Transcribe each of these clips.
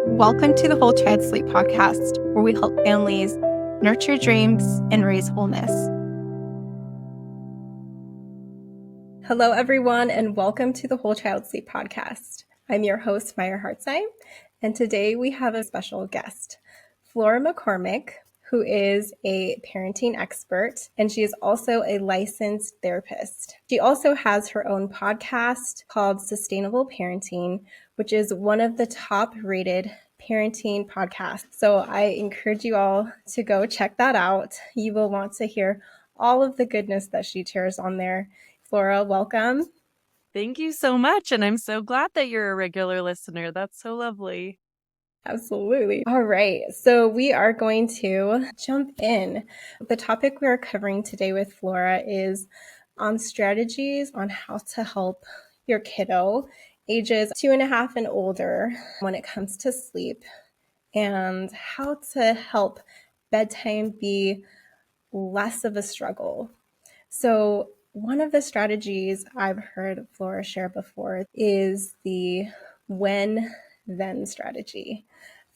Welcome to the Whole Child Sleep podcast, where we help families nurture dreams and raise wholeness. Hello, everyone, and welcome to the Whole Child Sleep podcast. I'm your host, Maya Hartzheim, and today we have a special guest, Flora McCormick, who is a parenting expert, and she is also a licensed therapist. She also has her own podcast called Sustainable Parenting, which is one of the top-rated parenting podcasts. So I encourage you all to go check that out. You will want to hear all of the goodness that she shares on there. Flora, welcome. Thank you so much. And I'm so glad that you're a regular listener. That's so lovely. Absolutely. All right. So we are going to jump in. The topic we're covering today with Flora is on strategies on how to help your kiddo ages 2.5 and older when it comes to sleep, and how to help bedtime be less of a struggle. So one of the strategies I've heard Flora share before is the when-then strategy.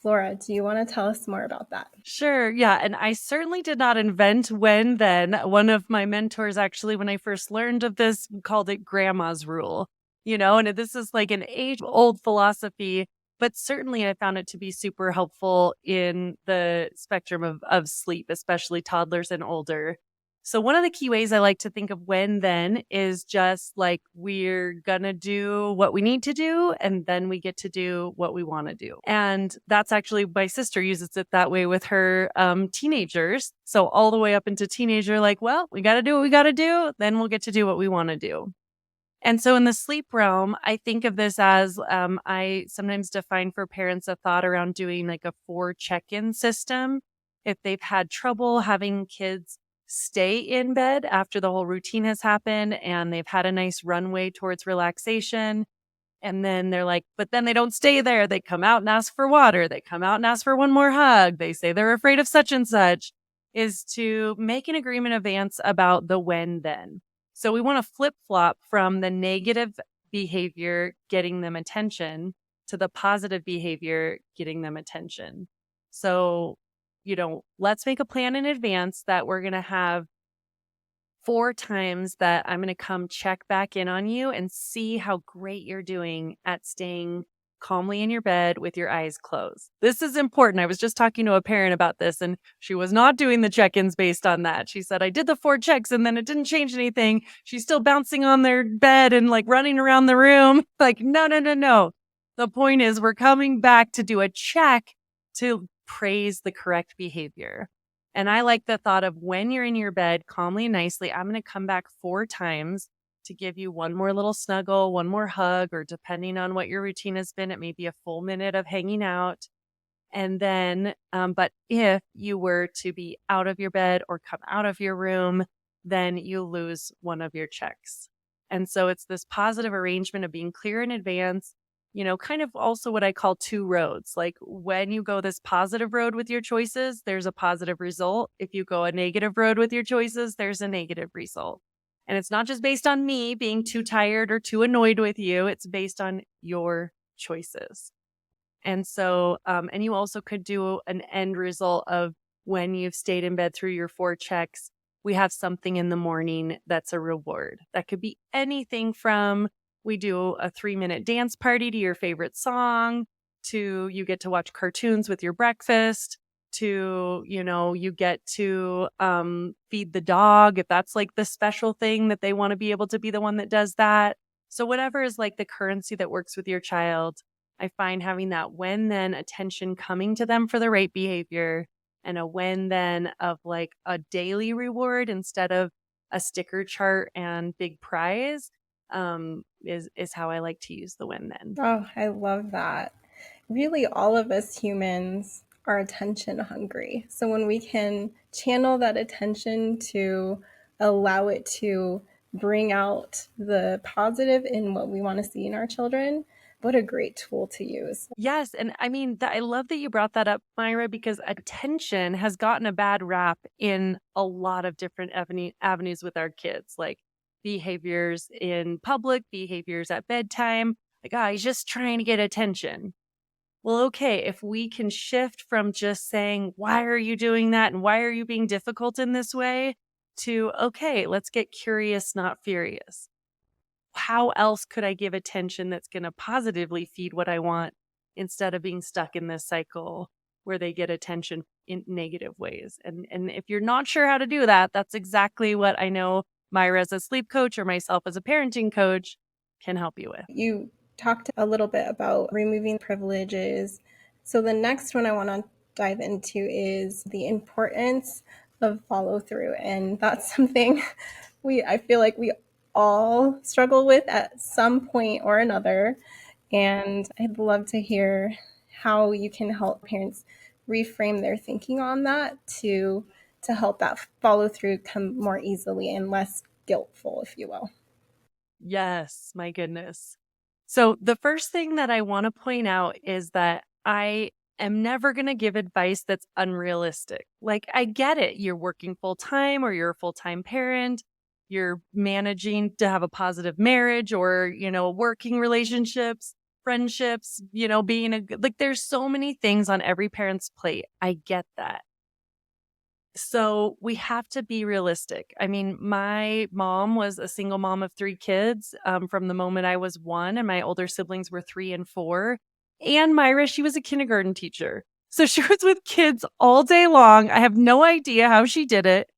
Flora, do you want to tell us more about that? Sure. Yeah. And I certainly did not invent when then. One of my mentors, actually, when I first learned of this, called it grandma's rule, and this is like an age-old philosophy, but certainly I found it to be super helpful in the spectrum of sleep, especially toddlers and older. So one of the key ways I like to think of when then is just like we're gonna do what we need to do, and then we get to do what we want to do. And that's actually, my sister uses it that way with her teenagers. So all the way up into teenager, like, well, we got to do what we got to do, then we'll get to do what we want to do. And so in the sleep realm, I think of this as I sometimes define for parents a thought around doing like a 4 check-in system. If they've had trouble having kids stay in bed after the whole routine has happened and they've had a nice runway towards relaxation, and then they're like, but then they don't stay there. They come out and ask for water. They come out and ask for one more hug. They say they're afraid of such and such, is to make an agreement in advance about the when then. So we want to flip flop from the negative behavior getting them attention to the positive behavior getting them attention. So, let's make a plan in advance that we're going to have 4 times that I'm going to come check back in on you and see how great you're doing at staying calmly in your bed with your eyes closed. This is important. I was just talking to a parent about this, and she was not doing the check-ins based on that. She said, I did the 4 checks and then it didn't change anything. She's still bouncing on their bed and like running around the room. Like, no. The point is we're coming back to do a check to praise the correct behavior. And I like the thought of when you're in your bed calmly and nicely, I'm going to come back 4 times to give you one more little snuggle, one more hug, or depending on what your routine has been, it may be a full minute of hanging out. And then, but if you were to be out of your bed or come out of your room, then you lose one of your checks. And so it's this positive arrangement of being clear in advance, kind of also what I call 2 roads. Like when you go this positive road with your choices, there's a positive result. If you go a negative road with your choices, there's a negative result. And it's not just based on me being too tired or too annoyed with you. It's based on your choices. And so, and you also could do an end result of when you've stayed in bed through your 4 checks, we have something in the morning that's a reward. That could be anything from we do a 3-minute dance party to your favorite song, to you get to watch cartoons with your breakfast, to, you get to feed the dog if that's like the special thing that they want to be able to be the one that does that. So whatever is like the currency that works with your child, I find having that when then attention coming to them for the right behavior, and a when then of like a daily reward instead of a sticker chart and big prize is how I like to use the when then. Oh, I love that. Really, all of us humans are attention hungry. So when we can channel that attention to allow it to bring out the positive in what we want to see in our children, what a great tool to use. Yes. And I mean, I love that you brought that up, Myra, because attention has gotten a bad rap in a lot of different avenues with our kids, like behaviors in public, behaviors at bedtime. Like, he's just trying to get attention. Well, okay, if we can shift from just saying, why are you doing that? And why are you being difficult in this way? To, okay, let's get curious, not furious. How else could I give attention that's going to positively feed what I want instead of being stuck in this cycle where they get attention in negative ways? And if you're not sure how to do that, that's exactly what I know Myra as a sleep coach or myself as a parenting coach can help you with. You talked a little bit about removing privileges. So the next one I want to dive into is the importance of follow through. And that's something I feel like we all struggle with at some point or another. And I'd love to hear how you can help parents reframe their thinking on that to help that follow through come more easily and less guiltful, if you will. Yes, my goodness. So, the first thing that I want to point out is that I am never going to give advice that's unrealistic. Like, I get it. You're working full time or you're a full time parent. You're managing to have a positive marriage or, working relationships, friendships, being like, there's so many things on every parent's plate. I get that. So we have to be realistic. I mean, my mom was a single mom of 3 kids from the moment I was 1, and my older siblings were 3 and 4. And Myra, she was a kindergarten teacher. So she was with kids all day long. I have no idea how she did it.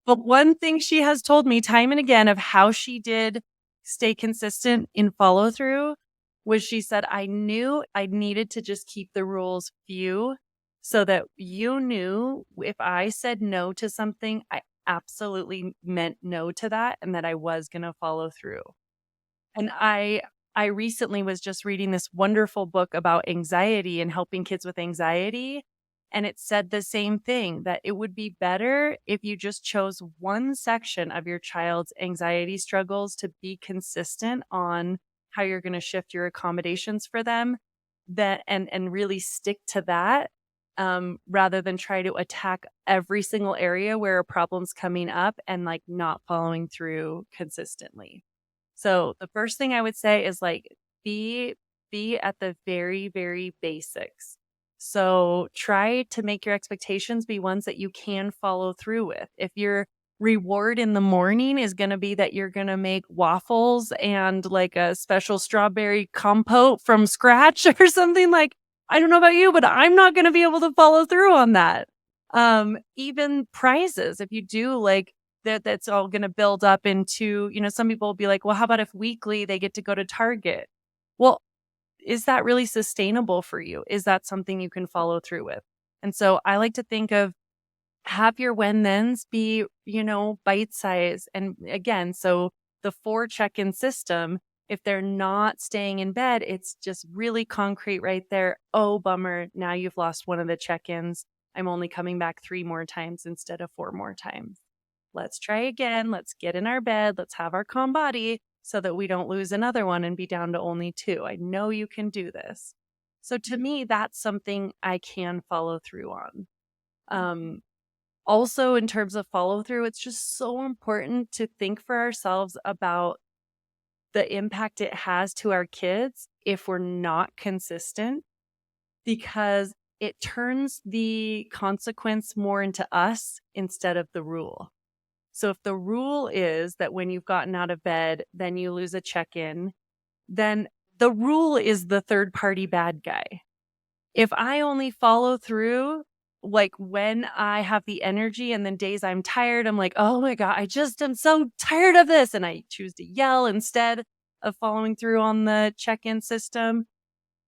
But one thing she has told me time and again of how she did stay consistent in follow through was she said, I knew I needed to just keep the rules few so that you knew if I said no to something, I absolutely meant no to that and that I was going to follow through. And I recently was just reading this wonderful book about anxiety and helping kids with anxiety. And it said the same thing, that it would be better if you just chose one section of your child's anxiety struggles to be consistent on how you're going to shift your accommodations for them and really stick to that, rather than try to attack every single area where a problem's coming up and like not following through consistently. So the first thing I would say is like be at the very, very basics. So try to make your expectations be ones that you can follow through with. If your reward in the morning is going to be that you're going to make waffles and like a special strawberry compote from scratch or something, like, I don't know about you, but I'm not going to be able to follow through on that. Even prizes, if you do like that's all going to build up into, some people will be like, well, how about if weekly they get to go to Target? Well, is that really sustainable for you? Is that something you can follow through with? And so I like to think of have your when thens be, bite size. And again, so the 4 check-in system, if they're not staying in bed, it's just really concrete right there. Oh, bummer. Now you've lost one of the check-ins. I'm only coming back 3 more times instead of 4 more times. Let's try again. Let's get in our bed. Let's have our calm body so that we don't lose another one and be down to only 2. I know you can do this. So to me, that's something I can follow through on. Also, in terms of follow through, it's just so important to think for ourselves about the impact it has to our kids if we're not consistent, because it turns the consequence more into us instead of the rule. So if the rule is that when you've gotten out of bed, then you lose a check-in, then the rule is the third party bad guy. If I only follow through, like when I have the energy and then days I'm tired, I'm like, oh my God, I'm so tired of this. And I choose to yell instead of following through on the check-in system.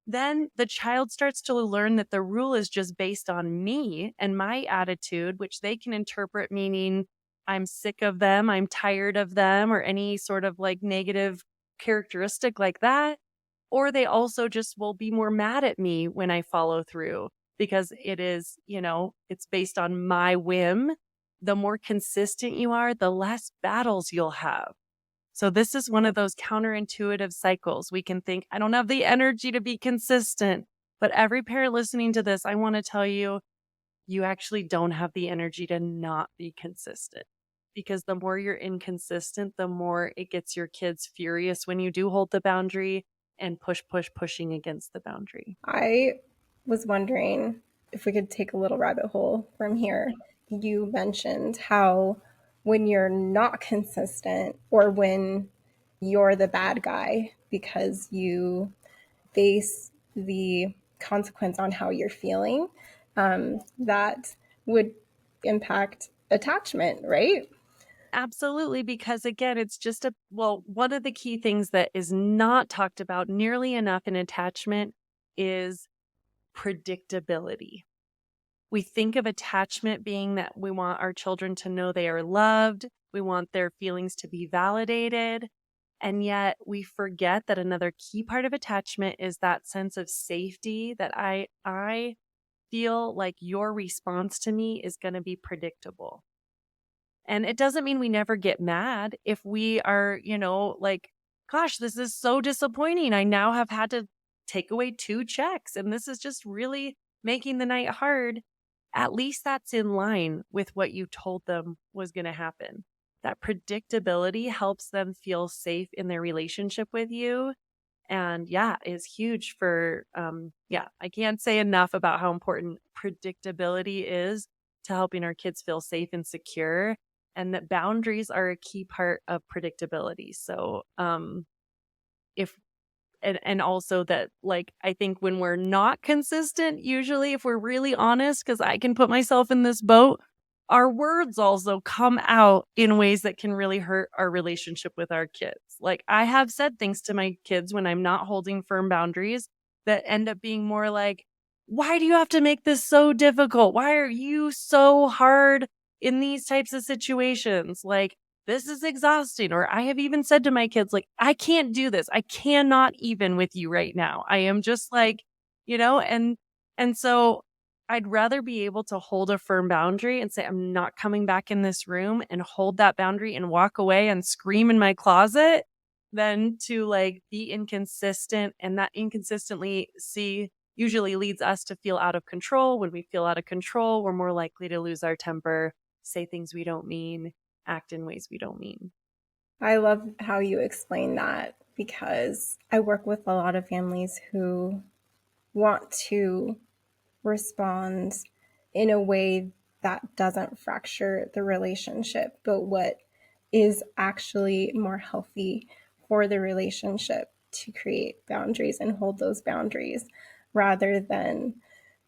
Then the child starts to learn that the rule is just based on me and my attitude, which they can interpret meaning I'm sick of them, I'm tired of them, or any sort of like negative characteristic like that. Or they also just will be more mad at me when I follow through because it is, it's based on my whim. The more consistent you are, the less battles you'll have. So this is one of those counterintuitive cycles. We can think, I don't have the energy to be consistent. But every parent listening to this, I want to tell you, you actually don't have the energy to not be consistent. Because the more you're inconsistent, the more it gets your kids furious when you do hold the boundary and pushing against the boundary. I was wondering if we could take a little rabbit hole from here. You mentioned how when you're not consistent or when you're the bad guy because you face the consequence on how you're feeling, that would impact attachment, right? Absolutely, because again, it's just one of the key things that is not talked about nearly enough in attachment is predictability. We think of attachment being that we want our children to know they are loved, we want their feelings to be validated, and yet we forget that another key part of attachment is that sense of safety that I feel like your response to me is going to be predictable. And it doesn't mean we never get mad if we are, like, gosh, this is so disappointing. I now have had to take away 2 checks and this is just really making the night hard. At least that's in line with what you told them was going to happen. That predictability helps them feel safe in their relationship with you. And yeah, is huge for, I can't say enough about how important predictability is to helping our kids feel safe and secure, and that boundaries are a key part of predictability. So, if and also that, like, I think when we're not consistent, usually if we're really honest, because I can put myself in this boat, our words also come out in ways that can really hurt our relationship with our kids. Like, I have said things to my kids when I'm not holding firm boundaries that end up being more like, why do you have to make this so difficult? Why are you so hard in these types of situations? Like, this is exhausting. Or I have even said to my kids, like, I can't do this. I cannot even with you right now. I am just like, and so I'd rather be able to hold a firm boundary and say, I'm not coming back in this room, and hold that boundary and walk away and scream in my closet, than to like be inconsistent. And that inconsistently usually leads us to feel out of control. When we feel out of control, we're more likely to lose our temper, say things we don't mean, act in ways we don't mean. I love how you explain that because I work with a lot of families who want to respond in a way that doesn't fracture the relationship, but what is actually more healthy for the relationship to create boundaries and hold those boundaries rather than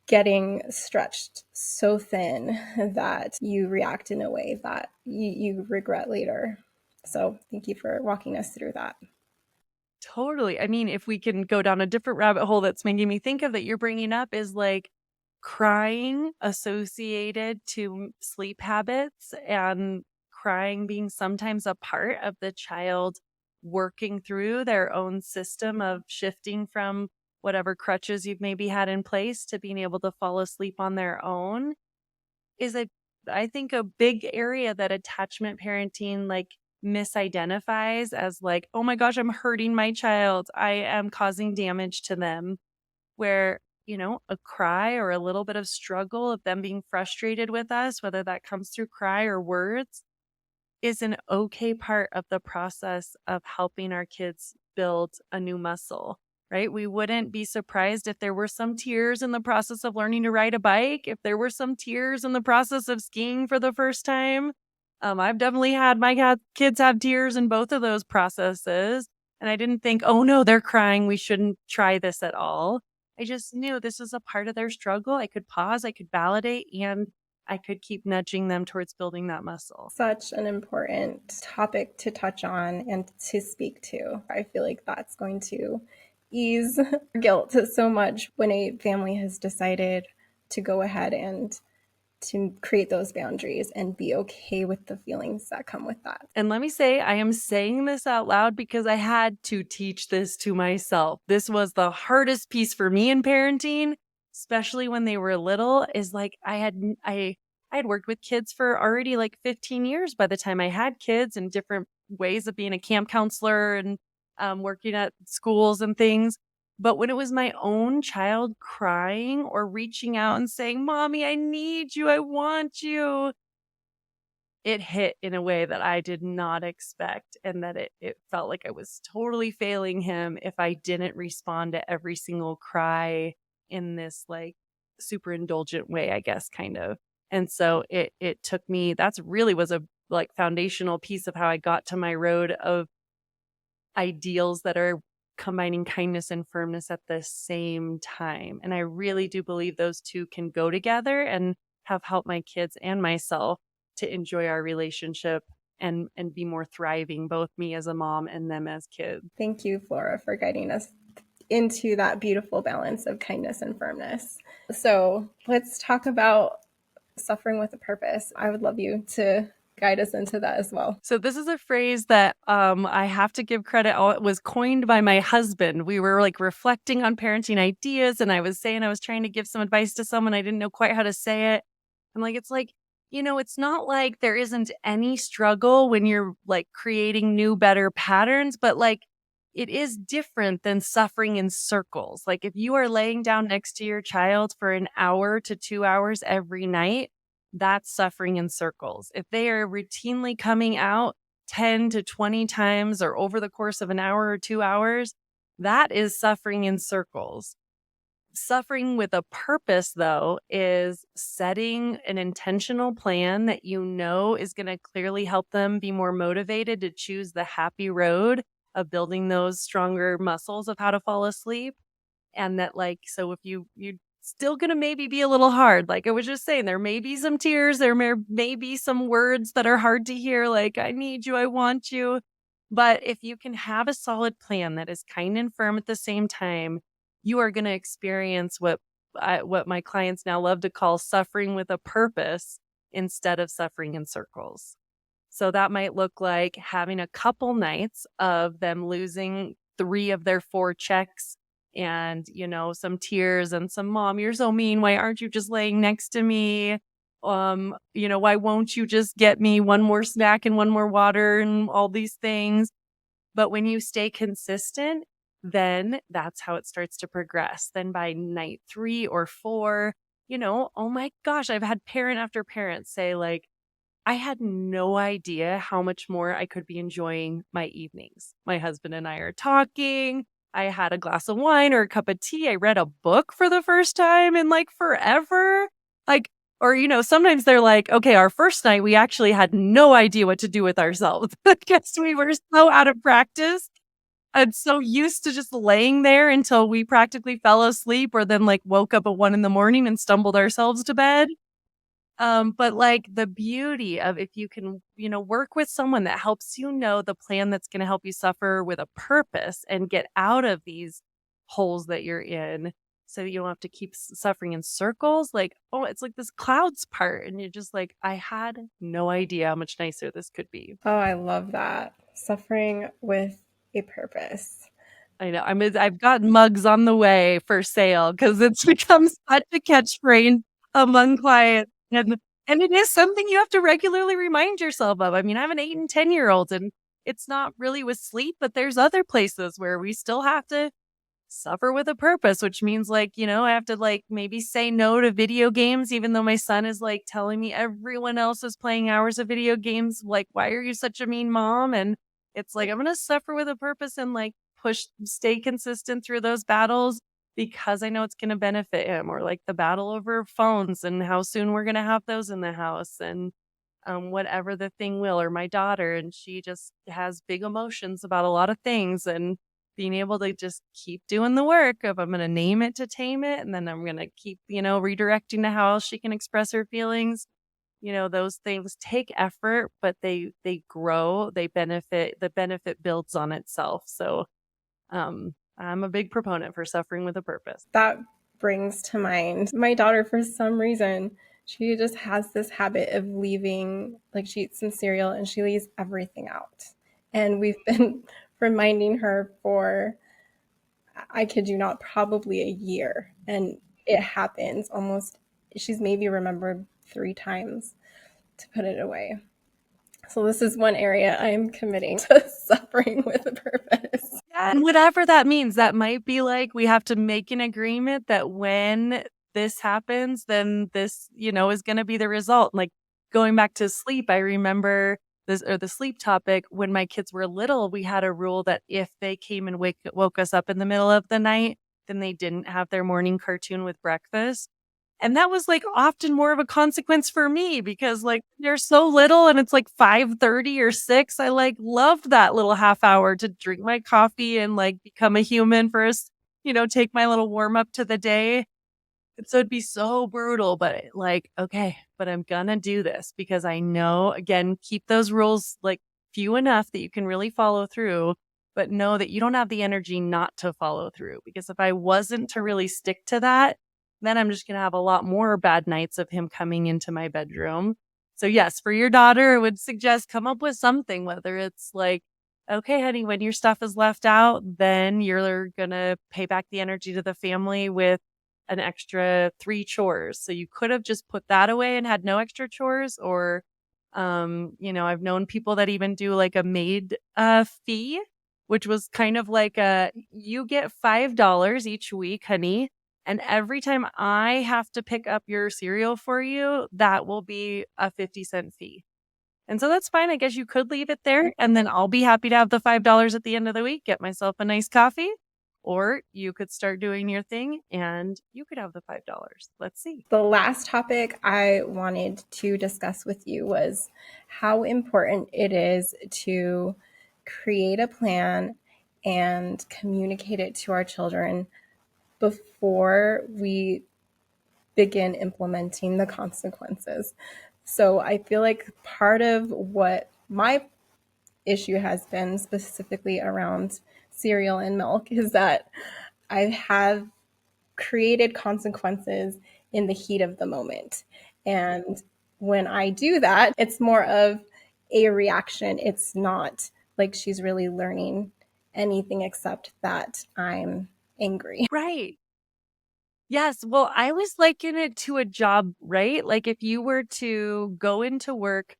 getting stretched so thin that you react in a way that you regret later. So, thank you for walking us through that. Totally. I mean, if we can go down a different rabbit hole that's making me think of that you're bringing up is like crying associated to sleep habits, and crying being sometimes a part of the child working through their own system of shifting from whatever crutches you've maybe had in place to being able to fall asleep on their own is I think a big area that attachment parenting like misidentifies as like, oh my gosh, I'm hurting my child. I am causing damage to them. Where, a cry or a little bit of struggle of them being frustrated with us, whether that comes through cry or words, is an okay part of the process of helping our kids build a new muscle, right? We wouldn't be surprised if there were some tears in the process of learning to ride a bike, if there were some tears in the process of skiing for the first time. I've definitely had my kids have tears in both of those processes. And I didn't think, oh no, they're crying, we shouldn't try this at all. I just knew this was a part of their struggle. I could pause, I could validate, and I could keep nudging them towards building that muscle. Such an important topic to touch on and to speak to. I feel like that's going to ease guilt so much when a family has decided to go ahead and to create those boundaries and be okay with the feelings that come with that. And let me say, I am saying this out loud because I had to teach this to myself. This was the hardest piece for me in parenting, especially when they were little, is like I had worked with kids for already like 15 years by the time I had kids, and different ways of being a camp counselor and working at schools and things. But when it was my own child crying or reaching out and saying, Mommy, I need you, I want you, it hit in a way that I did not expect, and that it felt like I was totally failing him if I didn't respond to every single cry in this like super indulgent way, I guess, kind of. And so it took me, that's really was a like foundational piece of how I got to my road of ideals that are combining kindness and firmness at the same time. And I really do believe those two can go together and have helped my kids and myself to enjoy our relationship and be more thriving, both me as a mom and them as kids. Thank you, Flora, for guiding us into that beautiful balance of kindness and firmness. So let's talk about suffering with a purpose. I would love you to guide us into that as well. So this is a phrase that I have to give credit. It was coined by my husband. We were like reflecting on parenting ideas, and I was saying I was trying to give some advice to someone. I didn't know quite how to say it. I'm like, it's like, it's not like there isn't any struggle when you're like creating new, better patterns, but like it is different than suffering in circles. Like if you are laying down next to your child for an hour to 2 hours every night, that's suffering in circles. If they are routinely coming out 10 to 20 times or over the course of an hour or 2 hours, that is suffering in circles. Suffering with a purpose, though, is setting an intentional plan that is going to clearly help them be more motivated to choose the happy road of building those stronger muscles of how to fall asleep. And that, like, so if you still going to maybe be a little hard. Like I was just saying, there may be some tears. There may be some words that are hard to hear, like, I need you, I want you. But if you can have a solid plan that is kind and firm at the same time, you are going to experience what my clients now love to call suffering with a purpose instead of suffering in circles. So that might look like having a couple nights of them losing 3 of their 4 checks and, some tears and some, mom, you're so mean. Why aren't you just laying next to me? Why won't you just get me one more snack and one more water and all these things? But when you stay consistent, then that's how it starts to progress. Then by night 3 or 4, oh my gosh, I've had parent after parent say like, I had no idea how much more I could be enjoying my evenings. My husband and I are talking. I had a glass of wine or a cup of tea. I read a book for the first time in like forever. Like, or, sometimes they're like, okay, our first night, we actually had no idea what to do with ourselves because we were so out of practice and so used to just laying there until we practically fell asleep or then like woke up at 1 a.m. and stumbled ourselves to bed. But like the beauty of if you can, work with someone that helps the plan that's going to help you suffer with a purpose and get out of these holes that you're in so you don't have to keep suffering in circles. Like, oh, it's like this clouds part. And you're just like, I had no idea how much nicer this could be. Oh, I love that. Suffering with a purpose. I know. I've got mugs on the way for sale because it's become such a catchphrase among clients. And it is something you have to regularly remind yourself of. I mean, I have an 8 and 10-year-old and it's not really with sleep, but there's other places where we still have to suffer with a purpose, which means like, I have to like maybe say no to video games, even though my son is like telling me everyone else is playing hours of video games. Like, why are you such a mean mom? And it's like, I'm going to suffer with a purpose and like stay consistent through those battles because I know it's going to benefit him, or like the battle over phones and how soon we're going to have those in the house and whatever the thing will, or my daughter. And she just has big emotions about a lot of things, and being able to just keep doing the work of I'm going to name it to tame it. And then I'm going to keep, redirecting to how else she can express her feelings. Those things take effort, but they grow, they benefit, the benefit builds on itself. So, I'm a big proponent for suffering with a purpose. That brings to mind my daughter. For some reason, she just has this habit of leaving, like she eats some cereal and she leaves everything out. And we've been reminding her for, I kid you not, probably a year. And it happens almost, she's maybe remembered 3 times to put it away. So this is one area I am committing to suffering with a purpose. And whatever that means, that might be like we have to make an agreement that when this happens, then this, is going to be the result. Like going back to sleep, I remember this, or the sleep topic, when my kids were little, we had a rule that if they came and woke us up in the middle of the night, then they didn't have their morning cartoon with breakfast. And that was like often more of a consequence for me because like they're so little and it's like 5:30 or 6. I like loved that little half hour to drink my coffee and like become a human first, take my little warm up to the day. And so it'd be so brutal, but like, okay, but I'm gonna do this because I know, again, keep those rules like few enough that you can really follow through, but know that you don't have the energy not to follow through. Because if I wasn't to really stick to that, then I'm just gonna have a lot more bad nights of him coming into my bedroom. So yes, for your daughter, I would suggest come up with something, whether it's like, okay, honey, when your stuff is left out, then you're gonna pay back the energy to the family with an extra 3 chores. So you could have just put that away and had no extra chores or I've known people that even do like a maid fee, which was kind of like you get $5 each week, honey, and every time I have to pick up your cereal for you, that will be a 50-cent fee. And so that's fine. I guess you could leave it there and then I'll be happy to have the $5 at the end of the week, get myself a nice coffee. Or you could start doing your thing and you could have the $5. Let's see. The last topic I wanted to discuss with you was how important it is to create a plan and communicate it to our children before we begin implementing the consequences. So I feel like part of what my issue has been specifically around cereal and milk is that I have created consequences in the heat of the moment. And when I do that, it's more of a reaction. It's not like she's really learning anything except that I'm angry. Right. Yes. Well, I was liken it to a job, right? Like if you were to go into work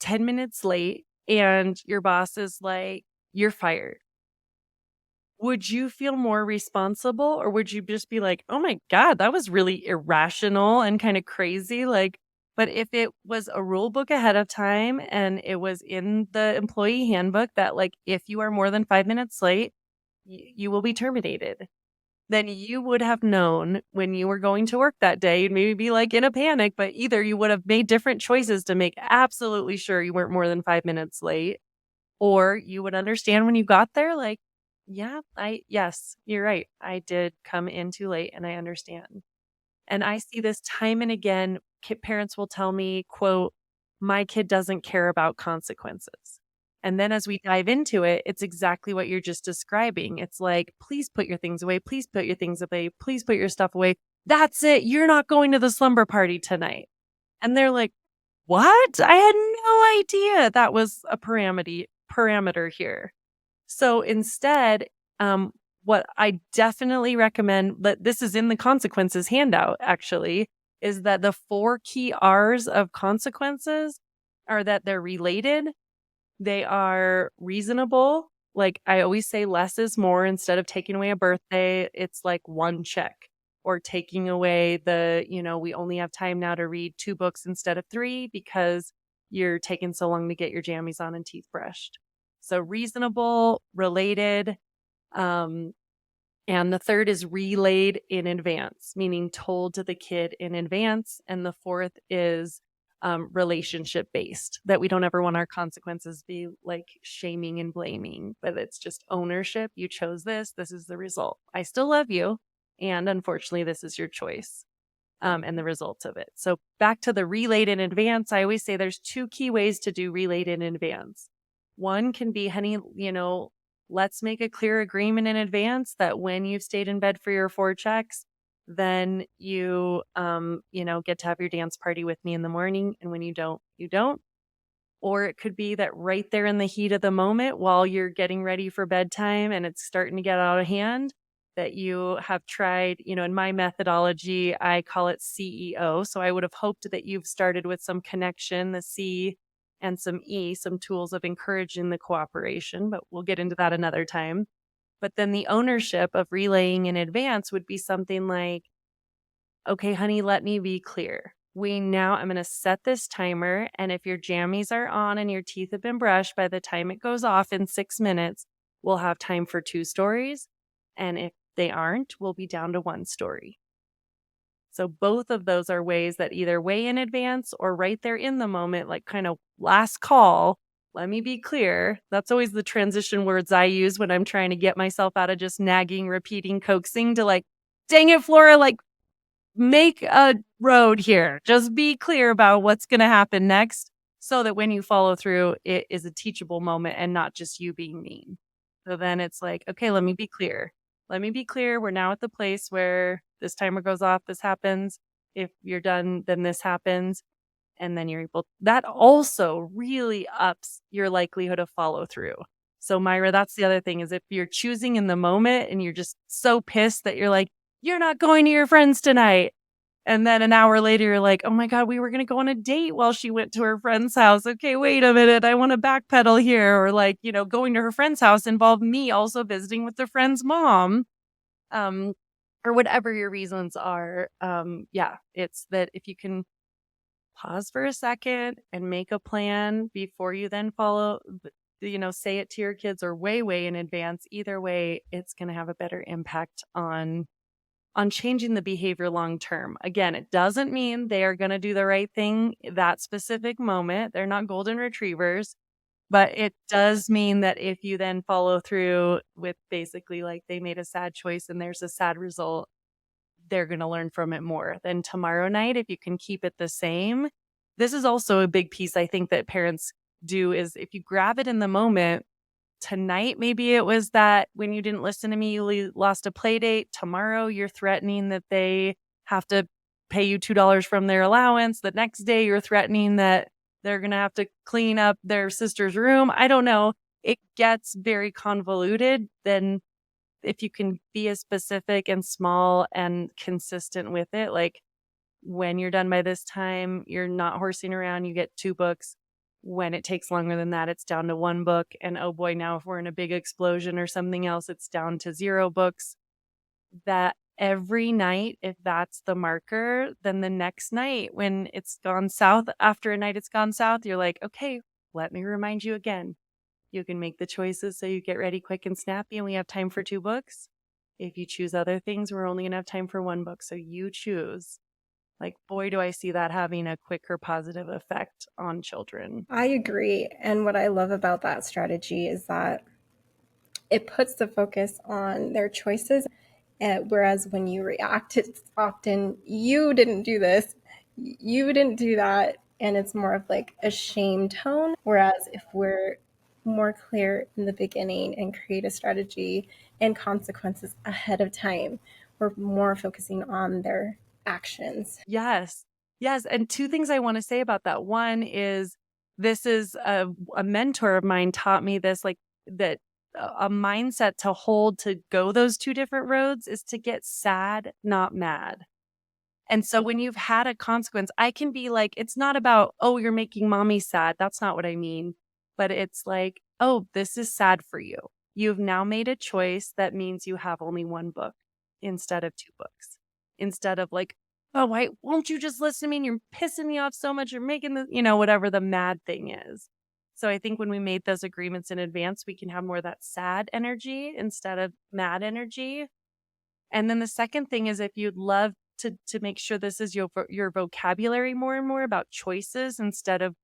10 minutes late and your boss is like, you're fired. Would you feel more responsible or would you just be like, oh my God, that was really irrational and kind of crazy? Like, but if it was a rule book ahead of time and it was in the employee handbook that like, if you are more than 5 minutes late, you will be terminated. Then you would have known when you were going to work that day, you'd maybe be like in a panic, but either you would have made different choices to make absolutely sure you weren't more than 5 minutes late, or you would understand when you got there, like, yeah, yes, you're right. I did come in too late and I understand. And I see this time and again. Parents will tell me, quote, my kid doesn't care about consequences. And then as we dive into it, it's exactly what you're just describing. It's like, please put your things away. Please put your things away. Please put your stuff away. That's it. You're not going to the slumber party tonight. And they're like, what? I had no idea that was a parameter here. So instead, what I definitely recommend, but this is in the consequences handout actually, is that the 4 key R's of consequences are that they're related, they are reasonable. Like I always say, less is more. Instead of taking away a birthday, it's like 1 check. Or taking away we only have time now to read 2 books instead of 3 because you're taking so long to get your jammies on and teeth brushed. So reasonable, related, and the third is relayed in advance, meaning told to the kid in advance. And the fourth is relationship based, that we don't ever want our consequences be like shaming and blaming, but it's just ownership. You chose this. This is the result. I still love you. And unfortunately, this is your choice and the results of it. So back to the relayed in advance, I always say there's 2 key ways to do relayed in advance. One can be, honey, let's make a clear agreement in advance that when you've stayed in bed for your 4 checks, then you, get to have your dance party with me in the morning. And when you don't, you don't. Or it could be that right there in the heat of the moment while you're getting ready for bedtime and it's starting to get out of hand, that you have tried, in my methodology, I call it CEO. So I would have hoped that you've started with some connection, the C, and some E, some tools of encouraging the cooperation, but we'll get into that another time. But then the ownership of relaying in advance would be something like, okay, honey, let me be clear. I'm going to set this timer. And if your jammies are on and your teeth have been brushed by the time it goes off in 6 minutes, we'll have time for 2 stories. And if they aren't, we'll be down to one story. So both of those are ways that either way in advance or right there in the moment, like kind of last call. Let me be clear. That's always the transition words I use when I'm trying to get myself out of just nagging, repeating, coaxing to like, dang it, Flora, like make a road here. Just be clear about what's going to happen next so that when you follow through, it is a teachable moment and not just you being mean. So then it's like, okay, let me be clear. Let me be clear. We're now at the place where this timer goes off, this happens. If you're done, then this happens. And then you're able, that also really ups your likelihood of follow through. So Myra, that's the other thing is if you're choosing in the moment and you're just so pissed that you're like, you're not going to your friends tonight. And then an hour later, you're like, oh my God, we were going to go on a date while she went to her friend's house. Okay, wait a minute. I want to backpedal here. Or like, going to her friend's house involved me also visiting with the friend's mom. Or whatever your reasons are. Yeah, it's that if you can pause for a second and make a plan before you then follow, say it to your kids or way in advance. Either way, it's going to have a better impact on changing the behavior long term. Again, it doesn't mean they are going to do the right thing that specific moment. They're not golden retrievers, but it does mean that if you then follow through with basically like they made a sad choice and there's a sad result, they're going to learn from it more. Then tomorrow night, if you can keep it the same, this is also a big piece I think that parents do is if you grab it in the moment, tonight, maybe it was that when you didn't listen to me, you lost a play date. Tomorrow, you're threatening that they have to pay you $2 from their allowance. The next day, you're threatening that they're going to have to clean up their sister's room. I don't know. It gets very convoluted. Then if you can be as specific and small and consistent with it, like when you're done by this time, you're not horsing around, you get 2 books. When it takes longer than that, it's down to 1 book. And oh boy, now if we're in a big explosion or something else, it's down to 0 books. That every night, if that's the marker, then the next night when it's gone south, after a night it's gone south, you're like, okay, let me remind you again. You can make the choices so you get ready quick and snappy and we have time for 2 books. If you choose other things, we're only going to have time for 1 book. So you choose. Like, boy, do I see that having a quicker positive effect on children. I agree. And what I love about that strategy is that it puts the focus on their choices. Whereas when you react, it's often, you didn't do this, you didn't do that. And it's more of like a shame tone. Whereas if we're more clear in the beginning and create a strategy and consequences ahead of time, we're more focusing on their actions. Yes. Yes. And 2 things I want to say about that. One is this is a mentor of mine taught me this, like that a mindset to hold to go those 2 different roads is to get sad, not mad. And so when you've had a consequence, I can be like, it's not about, oh, you're making mommy sad. That's not what I mean. But it's like, oh, this is sad for you. You've now made a choice that means you have only 1 book instead of 2 books. Instead of like, oh, why won't you just listen to me? And you're pissing me off so much. You're making the, whatever the mad thing is. So I think when we made those agreements in advance, we can have more of that sad energy instead of mad energy. And then the second thing is if you'd love to make sure this is your vocabulary more and more about choices instead of,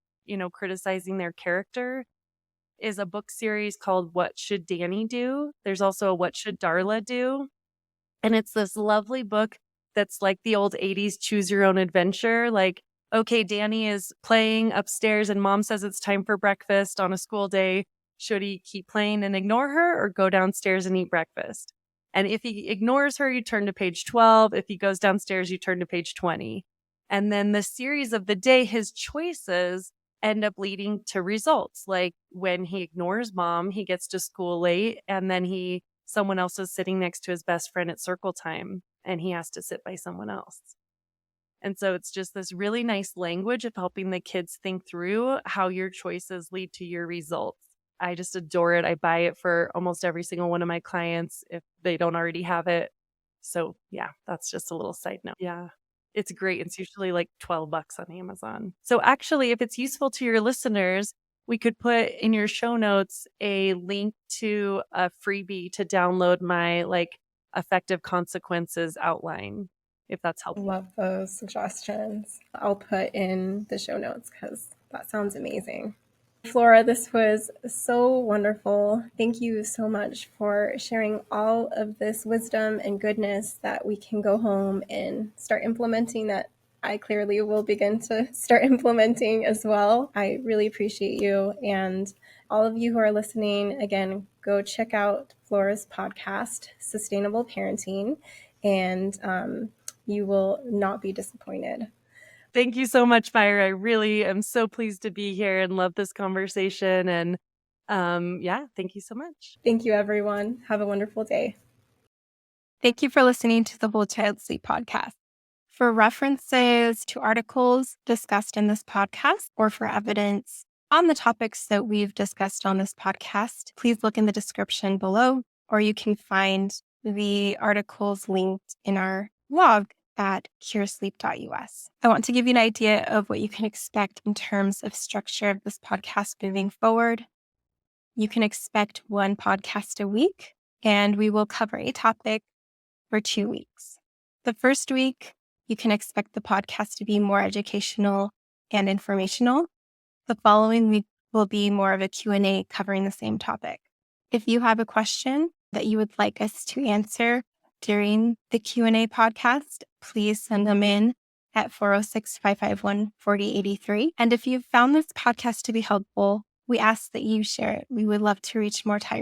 criticizing their character, is a book series called What Should Danny Do? There's also a What Should Darla Do? And it's this lovely book that's like the old 80s choose your own adventure. Like, okay, Danny is playing upstairs and mom says it's time for breakfast on a school day. Should he keep playing and ignore her or go downstairs and eat breakfast? And if he ignores her, you turn to page 12. If he goes downstairs, you turn to page 20. And then the series of the day, his choices end up leading to results. Like when he ignores mom, he gets to school late and then someone else is sitting next to his best friend at circle time and he has to sit by someone else. And so it's just this really nice language of helping the kids think through how your choices lead to your results. I just adore it. I buy it for almost every single one of my clients if they don't already have it. So yeah, that's just a little side note. Yeah. It's great. It's usually like $12 on Amazon. So actually, if it's useful to your listeners, we could put in your show notes a link to a freebie to download my effective consequences outline, if that's helpful. Love those suggestions. I'll put in the show notes because that sounds amazing. Flora, this was so wonderful. Thank you so much for sharing all of this wisdom and goodness that we can go home and start implementing, that I clearly will begin to start implementing as well. I really appreciate you. And all of you who are listening, again, go check out Flora's podcast, Sustainable Parenting, and you will not be disappointed. Thank you so much, Myra. I really am so pleased to be here and love this conversation. And thank you so much. Thank you, everyone. Have a wonderful day. Thank you for listening to the Whole Child Sleep podcast. For references to articles discussed in this podcast or for evidence on the topics that we've discussed on this podcast, please look in the description below, or you can find the articles linked in our blog at curesleep.us. I want to give you an idea of what you can expect in terms of structure of this podcast moving forward. You can expect one podcast a week, and we will cover a topic for 2 weeks. The first week, you can expect the podcast to be more educational and informational. The following week will be more of a Q&A covering the same topic. If you have a question that you would like us to answer during the Q&A podcast, please send them in at 406-551-4083. And if you've found this podcast to be helpful, we ask that you share it. We would love to reach more tired